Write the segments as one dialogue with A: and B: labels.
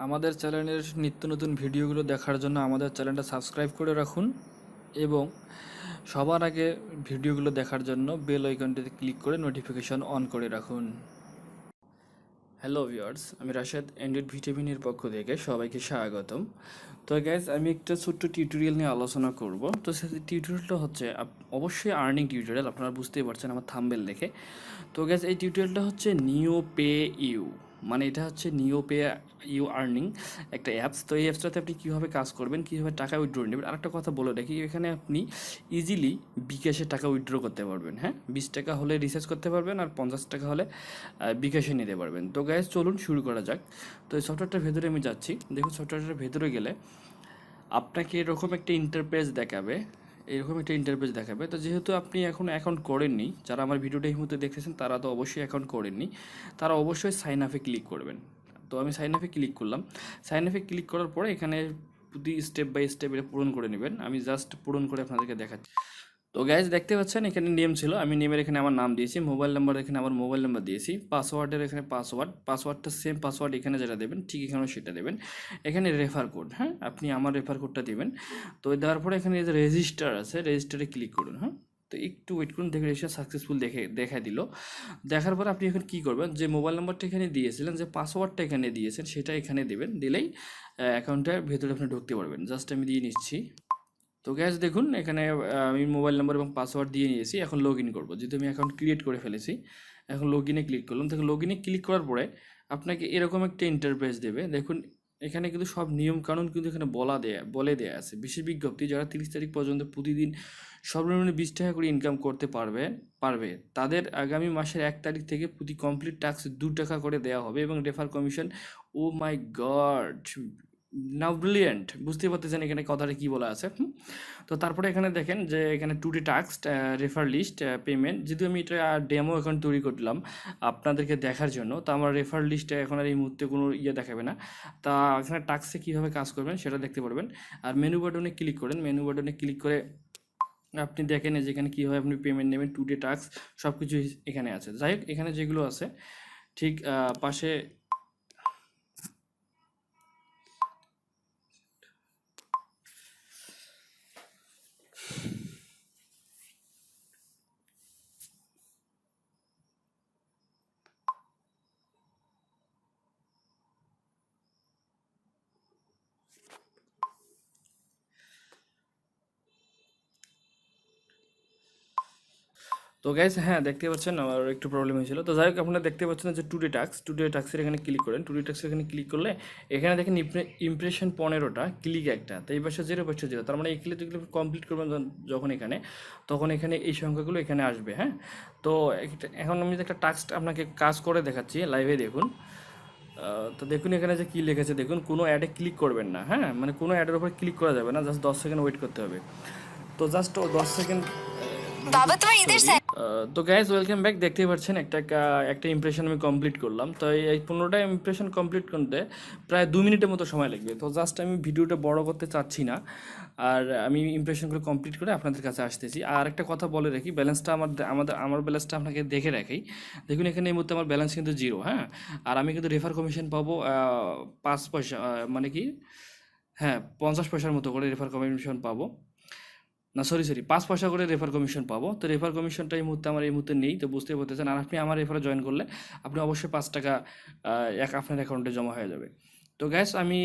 A: আমাদের চ্যানেলের নিত্য নতুন ভিডিওগুলো দেখার জন্য আমাদের চ্যানেলটা সাবস্ক্রাইব করে রাখুন এবং সবার আগে ভিডিওগুলো দেখার জন্য বেল আইকনটিতে ক্লিক করে নোটিফিকেশন অন করে রাখুন। হ্যালো ভিউয়ার্স, আমি রাশেদ অ্যান্ড্রয়েড ভিটামিনের পক্ষ থেকে সবাইকে স্বাগতম। তো গাইজ, আমি একটা ছোট্ট টিউটোরিয়াল নিয়ে আলোচনা করব। তো সেই টিউটোরিয়ালটা হচ্ছে অবশ্যই আর্নিং টিউটোরিয়াল, আপনারা বুঝতেই পারছেন আমার থাম্বনেল দেখে। তো গাইজ, এই টিউটোরিয়ালটা হচ্ছে নিও পে ইউ, মানে এটা হচ্ছে নিও পে ইউ আর্নিং একটা অ্যাপস। তো এই অ্যাপসটাতে আপনি কীভাবে কাজ করবেন, কীভাবে টাকা উইথড্র নেবেন। আরেকটা কথা বলে রাখি, এখানে আপনি ইজিলি বিকাশে টাকা উইথড্র করতে পারবেন। হ্যাঁ, 20 টাকা হলে রিচার্জ করতে পারবেন আর 50 টাকা হলে বিকাশে নিতে পারবেন। তো গাইজ, চলুন শুরু করা যাক। তো এই সফটওয়্যারটার ভেতরে আমি যাচ্ছি। দেখুন, সফটওয়্যারটার ভেতরে গেলে আপনাকে এরকম একটা ইন্টারপেজ দেখাবে, এরকম একটা ইন্টারপেজ দেখাবে। তো যেহেতু আপনি এখন অ্যাকাউন্ট করেননি, যারা আমার ভিডিওটা এই মুহূর্তে দেখতেছেন তারা তো অবশ্যই অ্যাকাউন্ট করেননি, তারা অবশ্যই সাইন আপে ক্লিক করবেন। তো আমি সাইন আপে ক্লিক করলাম। সাইন আপে ক্লিক করার পরে এখানে প্রতি স্টেপ বাই স্টেপ এটা পূরণ করে নেবেন। আমি জাস্ট পূরণ করে আপনাদেরকে দেখাচ্ছি। তো গাইজ, দেখতে পাচ্ছেন এখানে নেম ছিল, আমি নেমের এখানে আমার নাম দিয়েছি, মোবাইল নাম্বার এখানে আমার মোবাইল নাম্বার দিয়েছি, পাসওয়ার্ডের এখানে পাসওয়ার্ডটা সেম পাসওয়ার্ড এখানে যেটা দেবেন ঠিক এখানেও সেটা দেবেন। এখানে রেফার কোড, হ্যাঁ, আপনি আমার রেফার কোডটা দেবেন। তো দেওয়ার পরে এখানে যে রেজিস্টার আছে, রেজিস্টারে ক্লিক করুন। হ্যাঁ, তো একটু ওয়েট করুন, দেখে রেজিস্টার সাকসেসফুল দেখা দিল। দেখার পরে আপনি এখন কী করবেন, যে মোবাইল নাম্বারটা এখানে দিয়েছিলেন, যে পাসওয়ার্ডটা এখানে দিয়েছেন সেটা এখানে দেবেন। দিলেই অ্যাকাউন্টের ভেতরে আপনি ঢুকতে পারবেন। জাস্ট আমি দিয়ে নিচ্ছি। তো গ্যাস, দেখুন এখানে আমি মোবাইল নাম্বার এবং পাসওয়ার্ড দিয়ে নিয়েছি। এখন লগ ইন করবো, যেহেতু আমি অ্যাকাউন্ট ক্রিয়েট করে ফেলেছি। এখন লগ ইনে ক্লিক করলাম। দেখুন, লগ ইনে ক্লিক করার পরে আপনাকে এরকম একটা ইন্টারফেস দেবে। দেখুন, এখানে কিন্তু সব নিয়ম কানুন কিন্তু এখানে বলে দেয়া আছে। বিশেষ বিজ্ঞপ্তি, যারা 30 তারিখ পর্যন্ত প্রতিদিন সর্বনিম্ন 20 টাকা করে ইনকাম করতে পারবে তাদের আগামী মাসের 1 তারিখ থেকে প্রতি কমপ্লিট টাস্ক 2 টাকা করে দেওয়া হবে এবং রেফার কমিশন। ও মাই গড, নাও ব্রিলিয়েন্ট! বুঝতে পারতেছেন এখানে কথাটা কী বলা আছে। তো তারপরে এখানে দেখেন যে এখানে today task, refer list, payment. যেহেতু আমি এটা ডেমো অ্যাকাউন্ট তৈরি করলাম আপনাদেরকে দেখার জন্য, তো আমার রেফার লিস্টে এখন আর এই মুহূর্তে কোনো দেখাবে না। তা এখানে টাস্কে কীভাবে কাজ করবেন সেটা দেখতে পারবেন। আর মেনু বাটনে ক্লিক করেন। মেনু বাটনে ক্লিক করে আপনি দেখেন যে এখানে কীভাবে আপনি পেমেন্ট নেবেন, টুডে টাস্ক সব কিছু এখানে আছে। যাই হোক, এখানে যেগুলো আছে ঠিক পাশে তো গাইস, হ্যাঁ, দেখতে পাচ্ছেন আমার একটু প্রবলেম হয়েছিল। তো যাই হোক, আপনারা দেখতে পাচ্ছেন যে টুডে টাস্কের এখানে ক্লিক করেন। টুডে টাস্কের এখানে ক্লিক করলে এখানে দেখেন ইমপ্রেশন 15টা, ক্লিক একটা, তো এই পাশে 0.0। তার মানে এই ক্লিকগুলো কমপ্লিট করবেন যখন এখানে, তখন এখানে এই সংখ্যাগুলো এখানে আসবে। হ্যাঁ, তো এখন আমি একটা টাস্ক আপনাকে কাজ করে দেখাচ্ছি, লাইভে দেখুন। তো দেখুন এখানে যে কী লিখেছে, দেখুন কোনো অ্যাডে ক্লিক করবেন না। হ্যাঁ, মানে কোনো অ্যাডের উপর ক্লিক করা যাবে না, জাস্ট 10 সেকেন্ড ওয়েট করতে হবে। তো জাস্ট 10 সেকেন্ড। বাবা তোমার ঈদের। তো গাইজ, ওয়েলকাম ব্যাক। দেখতেই পাচ্ছেন একটা ইমপ্রেশন আমি কমপ্লিট করলাম। তো এই 15টা ইমপ্রেশন কমপ্লিট করতে প্রায় 2 মিনিটের মতো সময় লাগবে। তো জাস্ট আমি ভিডিওটা বড় করতে চাচ্ছি না, আর আমি ইমপ্রেশনগুলো কমপ্লিট করে আপনাদের কাছে আসতেছি। আর একটা কথা বলে রাখি, ব্যালেন্সটা আমার ব্যালেন্সটা আপনাকে দেখে রাখি। দেখুন এখানে এই মুহূর্তে আমার ব্যালেন্স কিন্তু 0। হ্যাঁ, আর আমি কিন্তু রেফার কমিশন পাবো 5 পয়সা, মানে কি, হ্যাঁ, 50 পয়সার মতো করে রেফার কমিশন পাবো। না, সরি, 5 পয়সা করে রেফার কমিশন পাবো। তো রেফার কমিশনটা এই মুহূর্তে নেই, তো বুঝতে পারতেছেন। আর আপনি আমার রেফারে জয়েন করলে আপনি অবশ্যই 5 টাকা আপনার অ্যাকাউন্টে জমা হয়ে যাবে। তো গ্যাস, আমি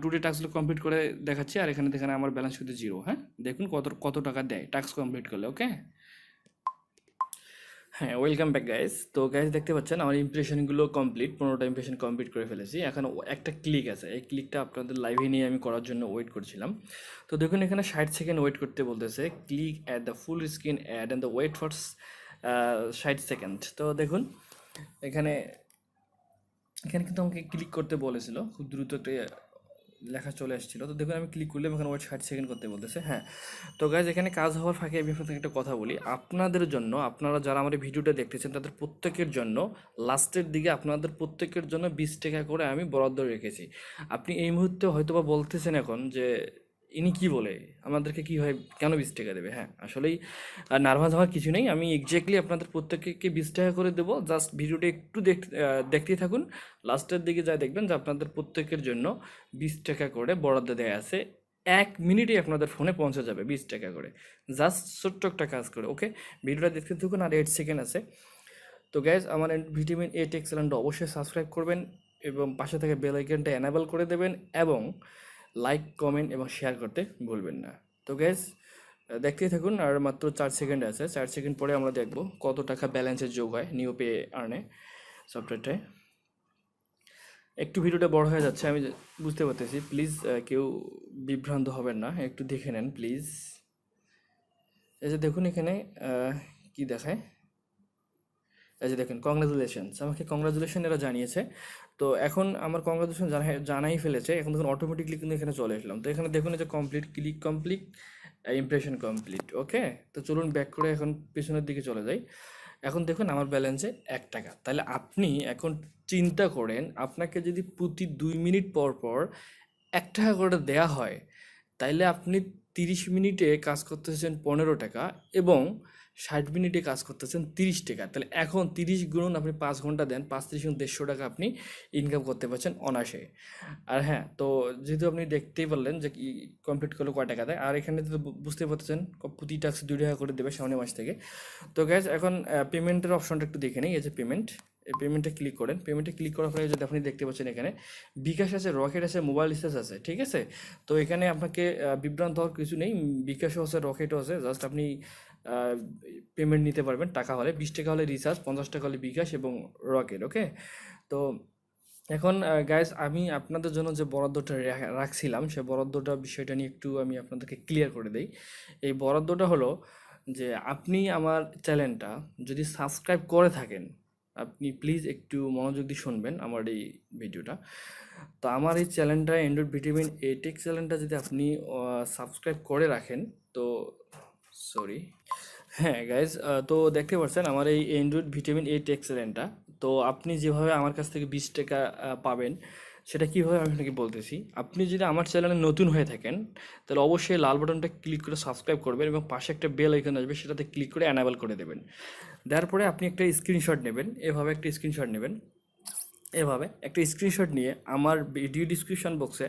A: টুডে টাস্কগুলো কমপ্লিট করে দেখাচ্ছি। আর এখানে দেখেন আমার ব্যালেন্স শুধু 0। হ্যাঁ, দেখুন কত টাকা দেয় টাস্ক কমপ্লিট করলে। ওকে, হ্যাঁ, ওয়েলকাম ব্যাক গাইস। তো গাইস, দেখতে পাচ্ছেন আমার ইমপ্রেশনগুলো কমপ্লিট, 15টা ইমপ্রেশন কমপ্লিট করে ফেলেছি। এখন একটা ক্লিক আছে, এই ক্লিকটা আপনাদের লাইভে নিয়ে আমি করার জন্য ওয়েট করছিলাম। তো দেখুন এখানে 60 সেকেন্ড ওয়েট করতে বলতেছে। Click at the full screen add and the wait for 60 second. তো দেখুন এখানে এখানে কিন্তু আমাকে ক্লিক করতে বলেছিল, খুব দ্রুত একটা লেখা চলে আসছিল। তো দেখুন আমি ক্লিক করলাম, এখানে ওয়েট 60 সেকেন্ড করতে বলতেছে। হ্যাঁ, তো গাইজ, এখানে কাজ হওয়ার ফাঁকে আমি আপনাদের একটা কথা বলি, আপনাদের জন্য, আপনারা যারা আমার ভিডিওটা দেখতেছেন তাদের প্রত্যেকের জন্য লাস্টের দিকে আপনাদের প্রত্যেকের জন্য 20 টাকা করে আমি বরাদ্দ রেখেছি। আপনি এই মুহূর্তে হয়তো বা বলতেছেন এখন যে ইনি কি বলে আমাদেরকে কীভাবে কেন 20 টাকা দেবে? হ্যাঁ, আসলেই নার্ভাস হওয়ার কিছু নেই। আমি এক্স্যাক্টলি আপনাদের প্রত্যেককে 20 টাকা করে দেবো। জাস্ট ভিডিওটা একটু দেখতেই থাকুন। লাস্টের দিকে যা দেখবেন যে আপনাদের প্রত্যেকের জন্য 20 টাকা করে বরাদ্দ দেওয়া আছে। 1 মিনিটে আপনাদের ফোনে পৌঁছে যাবে 20 টাকা করে, জাস্ট ছোট্ট একটা কাজ করে। ওকে, ভিডিওটা দেখতে থাকুন, আর 8 সেকেন্ড আছে। তো গ্যাস, আমার ভিটামিন এ টেক চ্যানেলটা অবশ্যই সাবস্ক্রাইব করবেন এবং পাশে থেকে বেল আইকনটা এনাবেল করে দেবেন, এবং লাইক, কমেন্ট এবং শেয়ার করতে ভুলবেন না। তো গ্যাস, দেখতেই থাকুন, আর মাত্র 4 সেকেন্ড আছে। 4 সেকেন্ড পরে আমরা দেখব কত টাকা ব্যালেন্সের যোগ হয় নিউ পে আর্নে সফটওয়্যারটায়। একটু ভিডিওটা বড় হয়ে যাচ্ছে, আমি বুঝতে পারতেছি। প্লিজ কেউ বিভ্রান্ত হবেন না, একটু দেখে নেন প্লিজ। এই যে দেখুন এখানে কি দেখায়, এই যে দেখুন কংগ্রাচুলেশনস, আমাকে কংগ্রাচুলেশন এরা জানিয়েছে। তো এখন আমার কংগ্রাচুলেশন জানাই ফেলেছে, এখন দেখুন অটোমেটিকলি কিন্তু এখানে চলে আসলাম। তো এখানে দেখুন এই যে complete, click complete, impression complete. Okay, তো চলুন ব্যাক করে এখন পেছনের দিকে চলে যাই। এখন দেখুন আমার ব্যালেন্সে 1 টাকা। তাহলে আপনি এখন চিন্তা করেন, আপনাকে যদি প্রতি 2 মিনিট পর পর 1 টাকা করে দেয়া হয়, তাইলে আপনি 30 মিনিটে কাজ করতেছেন 15 টাকা, এবং 60 মিনিটে কাজ করতেছেন 30 টাকা। তাহলে এখন 30 গুণন আপনি 5 ঘন্টা দেন, 5 × 30 = 150 টাকা আপনি ইনকাম করতে পারছেন অনায়াসে। আর হ্যাঁ, তো যেহেতু আপনি দেখতেই পারলেন যে কি কমপ্লিট করলে কয় টাকা দেয়, আর এখানে তো বুঝতে পারতেছেন প্রতি টাস্ক 2 টাকা করে দেবে সামনের মাস থেকে। তো গ্যাস, এখন পেমেন্টের অপশনটা একটু দেখে নিই। এই যে পেমেন্ট, এই পেমেন্টে ক্লিক করেন। পেমেন্টে ক্লিক করার পরে যদি আপনি দেখতে পাচ্ছেন এখানে বিকাশ আছে, রকেট আছে, মোবাইল রিচার্জ আছে, ঠিক আছে। তো এখানে আপনাকে বিভ্রান্ত হওয়ার কিছু নেই, বিকাশও আছে, রকেটও আছে। জাস্ট আপনি পেমেন্ট নিতে পারবেন টাকা হলে, 20 টাকা হলে রিচার্জ, 50 টাকা হলে বিকাশ এবং রকেট। ওকে, তো এখন গাইস, আমি আপনাদের জন্য যে বরাদ্দটা রাখছিলাম, সে বরাদ্দটা বিষয়টা নিয়ে একটু আমি আপনাদেরকে ক্লিয়ার করে দিই। এই বরাদ্দটা হলো যে আপনি আমার চ্যানেলটা যদি সাবস্ক্রাইব করে থাকেন, আপনি প্লিজ একটু মনোযোগ দিয়ে শুনবেন আমার এই ভিডিওটা। তো আমার এই চ্যানেলটা অ্যান্ড্রয়েড ভিটামিন এ টেক চ্যানেলটা যদি আপনি সাবস্ক্রাইব করে রাখেন, তো সরি, হ্যাঁ গাইজ, তো দেখতে পাচ্ছেন আমার এই অ্যান্ড্রয়েড ভিটামিন এ টেক চ্যানেলটা। তো আপনি যেভাবে আমার কাছ থেকে 20 টাকা পাবেন, সেটা কীভাবে আমি আপনাকে বলতেছি। আপনি যদি আমার চ্যানেলে নতুন হয়ে থাকেন, তাহলে অবশ্যই লাল বাটনটা ক্লিক করে সাবস্ক্রাইব করবেন, এবং পাশে একটা বেল আইকন আসবে, সেটাতে ক্লিক করে অ্যানাবেল করে দেবেন। দেওয়ার পরে আপনি একটা স্ক্রিনশট নেবেন, এভাবে একটা স্ক্রিনশট নেবেন। এভাবে একটা স্ক্রিনশট নিয়ে আমার ভিডিও ডিসক্রিপশন বক্সে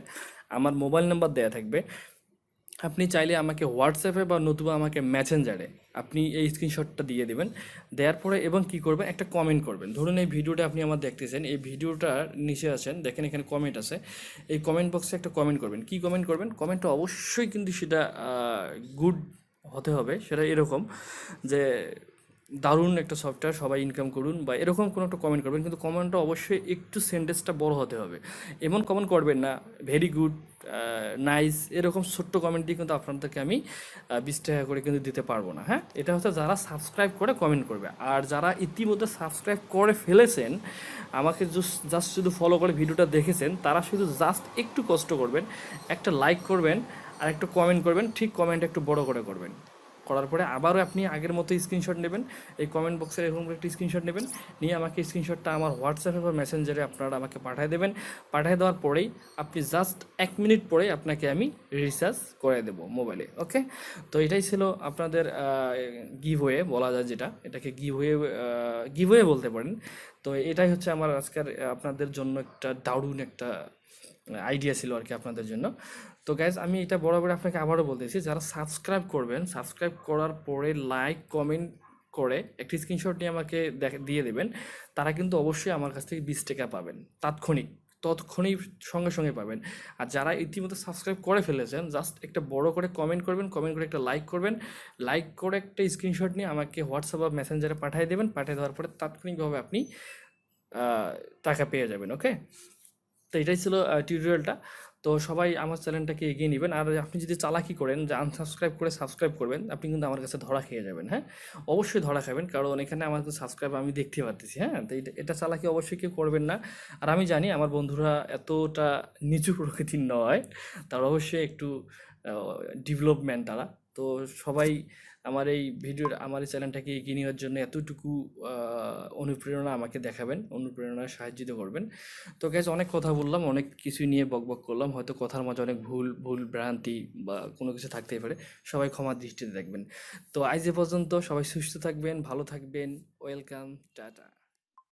A: আমার মোবাইল নাম্বার দেওয়া থাকবে। আপনি চাইলে আমাকে হোয়াটসঅ্যাপে বা নতুবা আমাকে মেসেঞ্জারে আপনি এই স্ক্রিনশটটা দিয়ে দেবেন। দেওয়ার পরে এবং কি করবেন, একটা কমেন্ট করবেন। ধরুন এই ভিডিওটা আপনি আমার দেখতেছেন, এই ভিডিওটার নিচে আছেন, দেখেন এখানে কমেন্ট আছে। এই কমেন্ট বক্সে একটা কমেন্ট করবেন। কি কমেন্ট করবেন? কমেন্টটা অবশ্যই কিন্তু সেটা গুড হতে হবে। সেটা এরকম যে দারুণ একটা সফটওয়্যার, সবাই ইনকাম করুন, বা এরকম কোনো একটা কমেন্ট করবেন, কিন্তু কমেন্টটা অবশ্যই একটু সেন্টেন্সটা বড় হতে হবে। এমন কমেন্ট করবেন না ভেরি গুড, নাইস, এরকম ছোট্ট কমেন্ট দিয়ে কিন্তু আপনাদেরকে আমি 20 টাকা করে কিন্তু দিতে পারবো না। হ্যাঁ, এটা হচ্ছে যারা সাবস্ক্রাইব করে কমেন্ট করবে। আর যারা ইতিমধ্যে সাবস্ক্রাইব করে ফেলেছেন, আমাকে জাস্ট শুধু ফলো করে ভিডিওটা দেখেছেন, তারা শুধু জাস্ট একটু কষ্ট করবেন, একটা লাইক করবেন আর একটা কমেন্ট করবেন। ঠিক কমেন্ট একটু বড় করে করবেন। করার পরে আবারও আপনি আগের মতো স্ক্রিনশট নেবেন, এই কমেন্ট বক্সের এরকম একটা স্ক্রিনশট নেবেন, নিয়ে আমাকে স্ক্রিনশটটা আমার হোয়াটসঅ্যাপে বা মেসেঞ্জারে আপনারা আমাকে পাঠিয়ে দেবেন। পাঠিয়ে দেওয়ার পরেই আপনি জাস্ট 1 মিনিট পরে আপনাকে আমি রিচার্জ করে দেবো মোবাইলে। ওকে, তো এটাই ছিল আপনাদের গিভওয়ে বলা যায়, যেটা এটাকে গিভওয়ে বলতে পারেন। তো এটাই হচ্ছে আমার আজকের আপনাদের জন্য একটা দারুণ একটা আইডিয়া ছিল আর কি আপনাদের জন্য। তো গাইজ, আমি এটা বরাবর আপনাকে আবারও বলতেছি, যারা সাবস্ক্রাইব করবেন, সাবস্ক্রাইব করার পরে লাইক কমেন্ট করে একটি স্ক্রিনশট নিয়ে আমাকে দিয়ে দেবেন, তারা কিন্তু অবশ্যই আমার কাছ থেকে 20 টাকা পাবেন, তৎক্ষণিক সঙ্গে সঙ্গে পাবেন। আর যারা ইতিমধ্যে সাবস্ক্রাইব করে ফেলেছেন, জাস্ট একটা বড় করে কমেন্ট করবেন, কমেন্ট করে একটা লাইক করবেন, লাইক করে একটা স্ক্রিনশট নিয়ে আমাকে হোয়াটসঅ্যাপ বা মেসেঞ্জারে পাঠিয়ে দেবেন। পাঠিয়ে দেওয়ার পরে তাৎক্ষণিকভাবে আপনি টাকা পেয়ে যাবেন। ওকে, তো এটাই ছিল টিউটোরিয়ালটা। তো সবাই আমার চ্যানেলটাকে এগিয়ে নেবেন। আর আপনি যদি চালাকি করেন যে আনসাবস্ক্রাইব করে সাবস্ক্রাইব করবেন, আপনি কিন্তু আমার কাছে ধরা খেয়ে যাবেন। হ্যাঁ, অবশ্যই ধরা খাবেন, কারণ এখানে আমার সাবস্ক্রাইব আমি দেখতে পারতেছি। হ্যাঁ, তো এটা চালাকি অবশ্যই কেউ করবেন না। আর আমি জানি আমার বন্ধুরা এতটা নিচু প্রকৃতির নয়, তারা অবশ্যই একটু ডেভেলপমেন্ট তারা। তো সবাই আমার এই চ্যানেলটাকে এগিয়ে নেওয়ার জন্য এতটুকু অনুপ্রেরণা আমাকে দেখাবেন, অনুপ্রেরণার সাহায্য করবেন। তো গ্যাস, অনেক কথা বললাম, অনেক কিছু নিয়ে বকবক করলাম, হয়তো কথার মাঝে অনেক ভুল ভুল ভ্রান্তি বা কোনো কিছু থাকতেই পারে, সবাই ক্ষমার দৃষ্টিতে দেখবেন। তো আজ এ পর্যন্ত, সবাই সুস্থ থাকবেন, ভালো থাকবেন, ওয়েলকাম, টাটা।